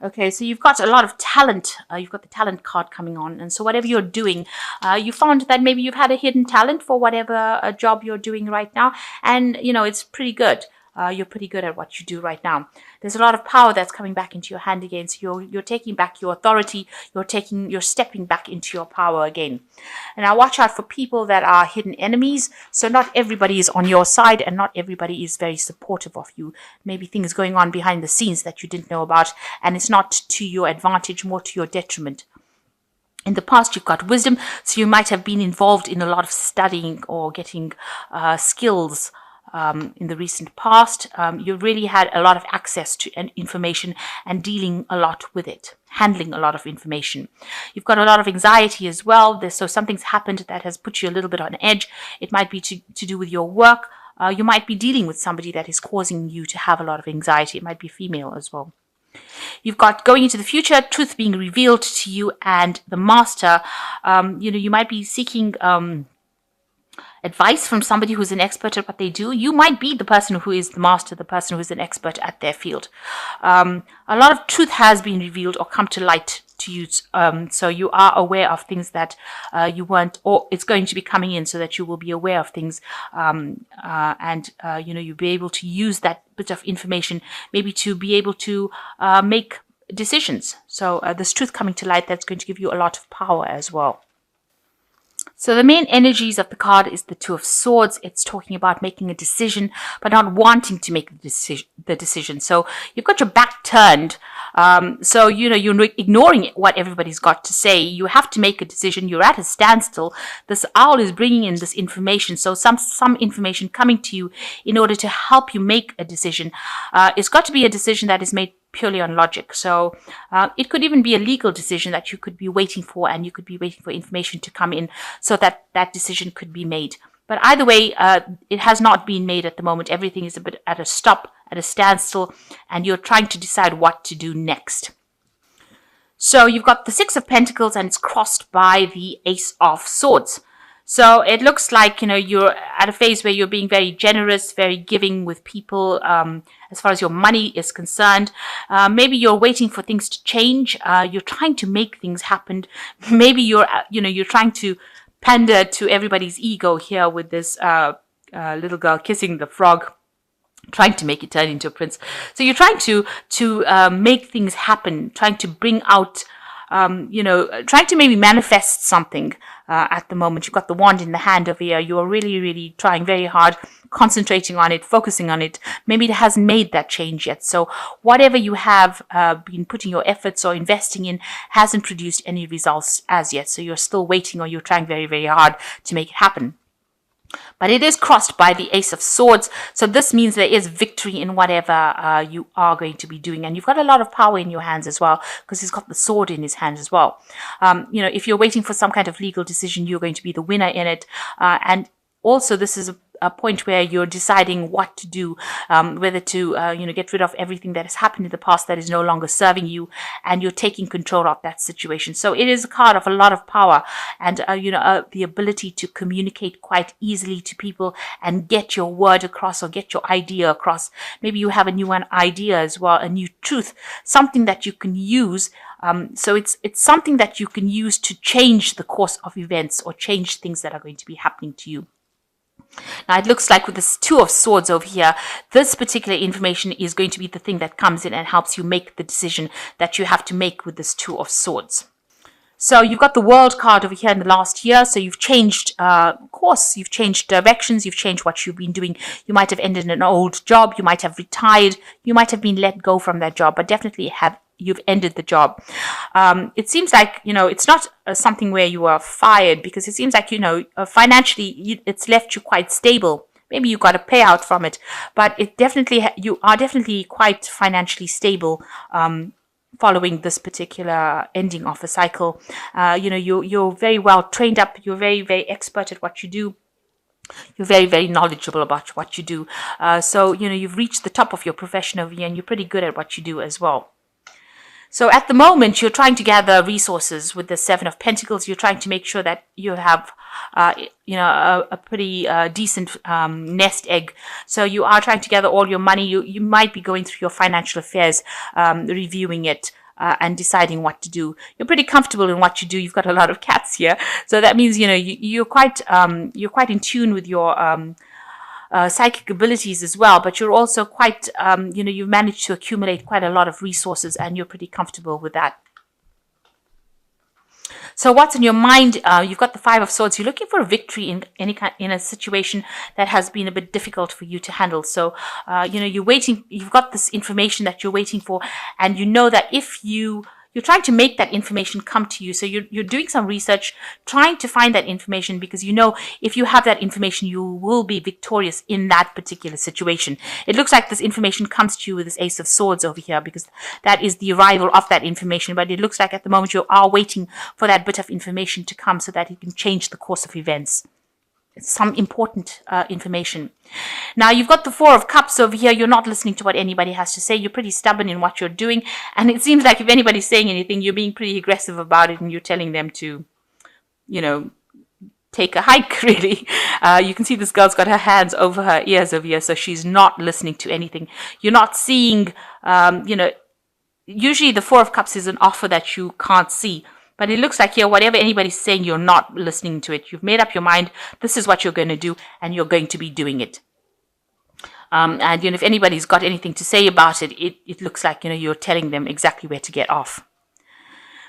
Okay, so you've got a lot of talent. You've got the talent card coming on. And so whatever you're doing, you found that maybe you've had a hidden talent for whatever job you're doing right now. And, it's pretty good. You're pretty good at what you do right now. There's a lot of power that's coming back into your hand again. So you're taking back your authority. You're stepping back into your power again. And now watch out for people that are hidden enemies. So not everybody is on your side and not everybody is very supportive of you. Maybe things going on behind the scenes that you didn't know about, and it's not to your advantage, more to your detriment. In the past, you've got wisdom, so you might have been involved in a lot of studying or getting skills. In the recent past, you really had a lot of access to information and dealing a lot with it, handling a lot of information. You've got a lot of anxiety as well. So something's happened that has put you a little bit on edge. It might be to do with your work. You might be dealing with somebody that is causing you to have a lot of anxiety. It might be female as well. You've got going into the future, truth being revealed to you, and the master. You might be seeking advice from somebody who's an expert at what they do. You might be the person who is the master, the person who is an expert at their field. A lot of truth has been revealed or come to light to you. So you are aware of things that you weren't, or it's going to be coming in, so that you will be aware of things. You'll be able to use that bit of information maybe to be able to make decisions. So there's truth coming to light that's going to give you a lot of power as well. So the main energies of the card is the Two of Swords. It's talking about making a decision, but not wanting to make the decision. So you've got your back turned. You're ignoring what everybody's got to say. You have to make a decision. You're at a standstill. This owl is bringing in this information. So some information coming to you in order to help you make a decision. It's got to be a decision that is made purely on logic. So it could even be a legal decision that you could be waiting for, and you could be waiting for information to come in so that that decision could be made. But either way, it has not been made at the moment. Everything is a bit at a stop, at a standstill, and you're trying to decide what to do next. So you've got the Six of Pentacles, and it's crossed by the Ace of Swords. So it looks like, you're at a phase where you're being very generous, very giving with people as far as your money is concerned. Maybe you're waiting for things to change. You're trying to make things happen. Maybe you're trying to pander to everybody's ego here with this little girl kissing the frog, trying to make it turn into a prince. So you're trying to make things happen, trying to bring out, trying to maybe manifest something. At the moment, you've got the wand in the hand over here. You're really, really trying very hard, concentrating on it, focusing on it. Maybe it hasn't made that change yet. So whatever you have been putting your efforts or investing in hasn't produced any results as yet. So you're still waiting, or you're trying very, very hard to make it happen. But it is crossed by the Ace of Swords. So this means there is victory in whatever you are going to be doing. And you've got a lot of power in your hands as well, because he's got the sword in his hand as well. If you're waiting for some kind of legal decision, you're going to be the winner in it. And also, this is a point where you're deciding what to do, whether to get rid of everything that has happened in the past that is no longer serving you, and you're taking control of that situation. So it is a card of a lot of power, and the ability to communicate quite easily to people and get your word across, or get your idea across. Maybe you have a new idea as well, a new truth, something that you can use. So it's something that you can use to change the course of events, or change things that are going to be happening to you. Now, it looks like with this Two of Swords over here, this particular information is going to be the thing that comes in and helps you make the decision that you have to make with this Two of Swords. So you've got the World card over here in the last year. So you've changed course, you've changed directions, you've changed what you've been doing. You might have ended an old job, you might have retired, you might have been let go from that job, but definitely you've ended the job. It seems like, it's not something where you are fired, because it seems like, financially, it's left you quite stable. Maybe you got a payout from it, but you are definitely quite financially stable following this particular ending of a cycle. You're very well trained up. You're very, very expert at what you do. You're very, very knowledgeable about what you do. So you've reached the top of your profession over here, and you're pretty good at what you do as well. So at the moment, you're trying to gather resources with the Seven of Pentacles. You're trying to make sure that you have, a pretty decent nest egg. So you are trying to gather all your money. You might be going through your financial affairs, reviewing it. and deciding what to do. You're pretty comfortable in what you do. You've got a lot of cats here, so that means you're quite in tune with your psychic abilities as well. But you're also quite you've managed to accumulate quite a lot of resources, and you're pretty comfortable with that. So what's in your mind? You've got the Five of Swords. You're looking for a victory in a situation that has been a bit difficult for you to handle. So you're waiting. You've got this information that you're waiting for, and you know that if you're trying to make that information come to you. So you're doing some research, trying to find that information, because you know if you have that information, you will be victorious in that particular situation. It looks like this information comes to you with this Ace of Swords over here, because that is the arrival of that information. But it looks like at the moment you are waiting for that bit of information to come so that it can change the course of events. It's some important information. Now, you've got the Four of Cups over here. You're not listening to what anybody has to say. You're pretty stubborn in what you're doing. And it seems like if anybody's saying anything, you're being pretty aggressive about it, and you're telling them to, take a hike, really. You can see this girl's got her hands over her ears over here, so she's not listening to anything. You're not seeing, usually the Four of Cups is an offer that you can't see. But it looks like here, whatever anybody's saying, you're not listening to it. You've made up your mind. This is what you're going to do, and you're going to be doing it. And if anybody's got anything to say about it, it looks like you're telling them exactly where to get off.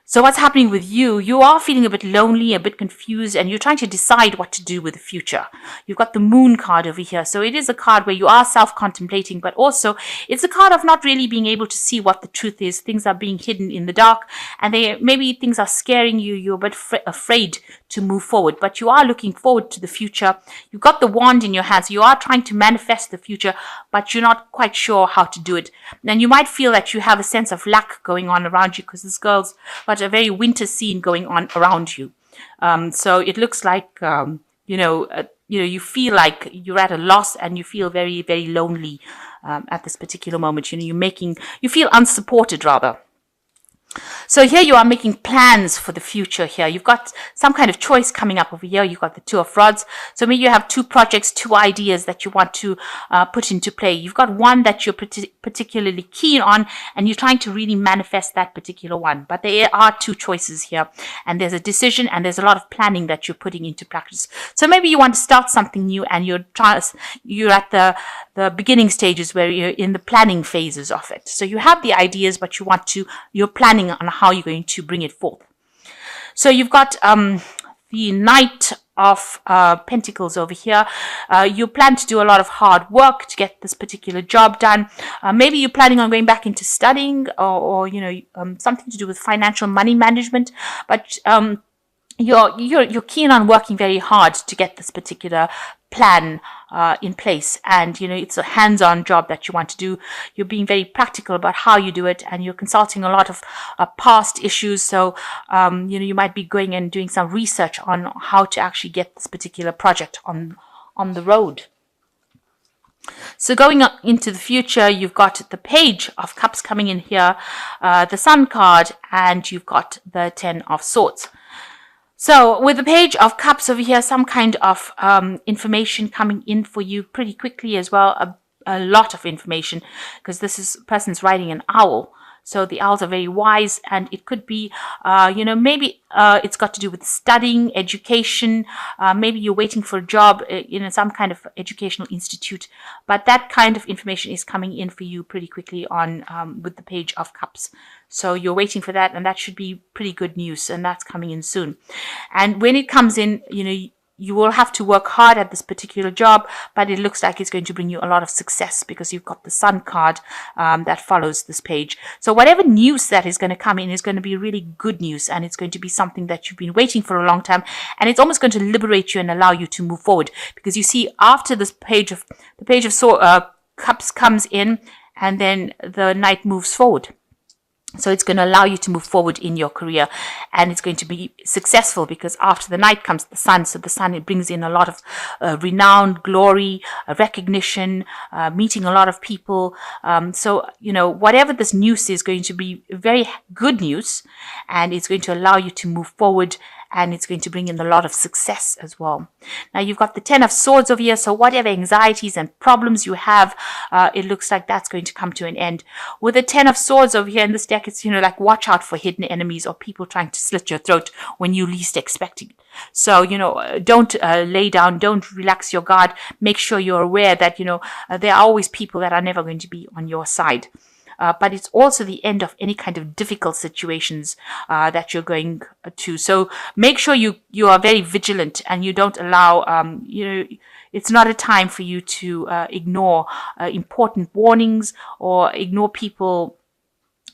So what's happening with you? You are feeling a bit lonely, a bit confused, and you're trying to decide what to do with the future. You've got the Moon card over here. So it is a card where you are self-contemplating, but also it's a card of not really being able to see what the truth is. Things are being hidden in the dark, and maybe things are scaring you. You're a bit afraid to move forward, but you are looking forward to the future. You've got the wand in your hands. You are trying to manifest the future, but you're not quite sure how to do it. And you might feel that you have a sense of lack going on around you, because this girl's got a very winter scene going on around you. So it looks like, you feel like you're at a loss, and you feel very, very lonely at this particular moment. You feel unsupported, rather. So here you are making plans for the future here. You've got some kind of choice coming up over here. You've got the Two of Rods. So maybe you have two projects, two ideas that you want to put into play. You've got one that you're particularly keen on, and you're trying to really manifest that particular one. But there are two choices here, and there's a decision, and there's a lot of planning that you're putting into practice. So maybe you want to start something new, and you're at the beginning stages where you're in the planning phases of it. So you have the ideas, but you're planning on how you're going to bring it forth. So you've got the Knight of Pentacles over here. You plan to do a lot of hard work to get this particular job done. Maybe you're planning on going back into studying, or something to do with financial money management. But you're keen on working very hard to get this particular plan in place, and it's a hands-on job that you want to do. You're being very practical about how you do it, and you're consulting a lot of past issues. So you might be going and doing some research on how to actually get this particular project on the road. So going into the future, you've got the Page of Cups coming in here, the Sun card, and you've got the Ten of Swords. So with the Page of Cups over here, some kind of information coming in for you pretty quickly as well. A lot of information, because this person's riding an owl. So the owls are very wise, and it could be, maybe it's got to do with studying, education. Maybe you're waiting for a job in some kind of educational institute. But that kind of information is coming in for you pretty quickly with the Page of Cups. So you're waiting for that, and that should be pretty good news, and that's coming in soon. And when it comes in, you will have to work hard at this particular job, but it looks like it's going to bring you a lot of success, because you've got the Sun card that follows this page. So whatever news that is going to come in is going to be really good news, and it's going to be something that you've been waiting for a long time, and it's almost going to liberate you and allow you to move forward, because you see after this Page of Cups comes in, and then the Knight moves forward. So it's going to allow you to move forward in your career, and it's going to be successful, because after the Knight comes the Sun. So the Sun, it brings in a lot of renown, glory, recognition, meeting a lot of people. So whatever this news is going to be very good news, and it's going to allow you to move forward and it's going to bring in a lot of success as well. Now you've got the 10 of Swords over here, so whatever anxieties and problems you have, it looks like that's going to come to an end. With the 10 of Swords over here in this deck, it's, like, watch out for hidden enemies or people trying to slit your throat when you least expect it. So, don't lay down, don't relax your guard. Make sure you're aware that, there are always people that are never going to be on your side. But it's also the end of any kind of difficult situations that you're going to. So make sure you are very vigilant and you don't allow, it's not a time for you to ignore important warnings or ignore people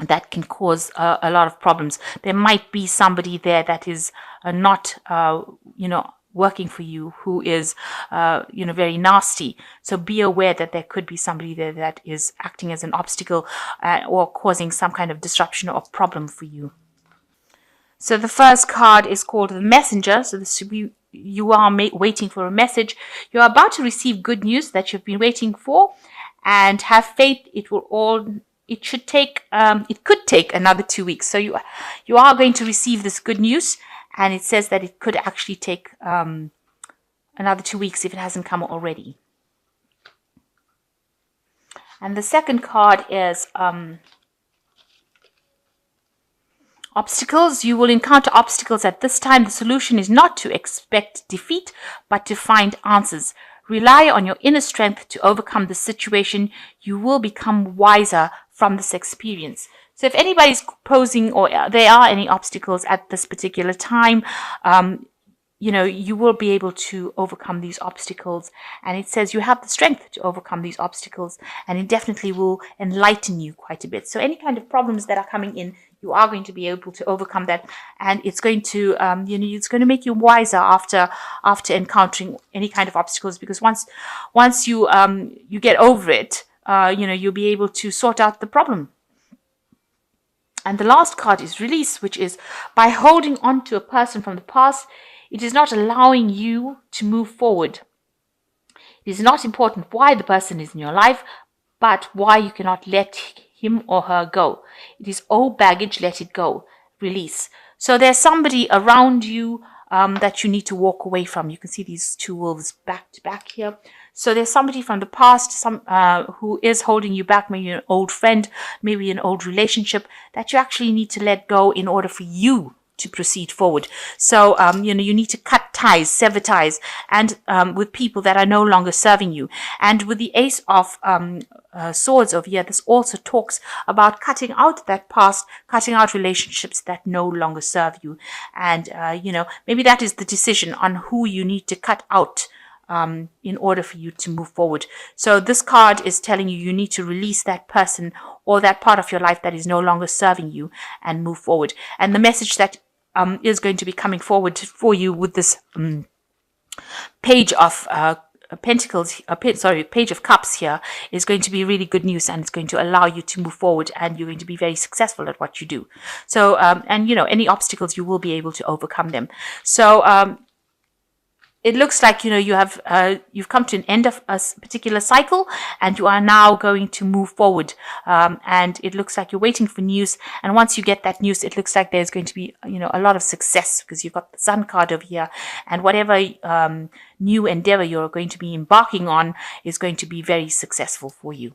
that can cause a lot of problems. There might be somebody there that is not, working for you, who is, very nasty. So be aware that there could be somebody there that is acting as an obstacle or causing some kind of disruption or problem for you. So the first card is called the Messenger. So you are waiting for a message. You're about to receive good news that you've been waiting for, and have faith. It could take another 2 weeks. So you are going to receive this good news. And it says that it could actually take another 2 weeks if it hasn't come already. And the second card is obstacles. You will encounter obstacles at this time. The solution is not to expect defeat, but to find answers. Rely on your inner strength to overcome the situation. You will become wiser from this experience. So if anybody's posing or there are any obstacles at this particular time, you will be able to overcome these obstacles. And it says you have the strength to overcome these obstacles, and it definitely will enlighten you quite a bit. So any kind of problems that are coming in, you are going to be able to overcome that, and it's going to, it's going to make you wiser after encountering any kind of obstacles. Because once you get over it, you'll be able to sort out the problem. And the last card is Release, which is by holding on to a person from the past, it is not allowing you to move forward. It is not important why the person is in your life, but why you cannot let him or her go. It is old baggage, let it go. Release. So there's somebody around you that you need to walk away from. You can see these two wolves back to back here. So there's somebody from the past, who is holding you back, maybe an old friend, maybe an old relationship that you actually need to let go in order for you to proceed forward. So, you need to cut ties, sever ties, and with people that are no longer serving you. And with the Ace of Swords over here, this also talks about cutting out that past, cutting out relationships that no longer serve you. And, maybe that is the decision on who you need to cut out in order for you to move forward. So this card is telling you need to release that person or that part of your life that is no longer serving you and move forward. And the message that is going to be coming forward for you with this Page of Pentacles, Page of Cups here is going to be really good news, and it's going to allow you to move forward, and you're going to be very successful at what you do. So, any obstacles, you will be able to overcome them. So, it looks like, you've come to an end of a particular cycle, and you are now going to move forward. And it looks like you're waiting for news. And once you get that news, it looks like there's going to be, a lot of success, because you've got the Sun card over here, and whatever new endeavor you're going to be embarking on is going to be very successful for you.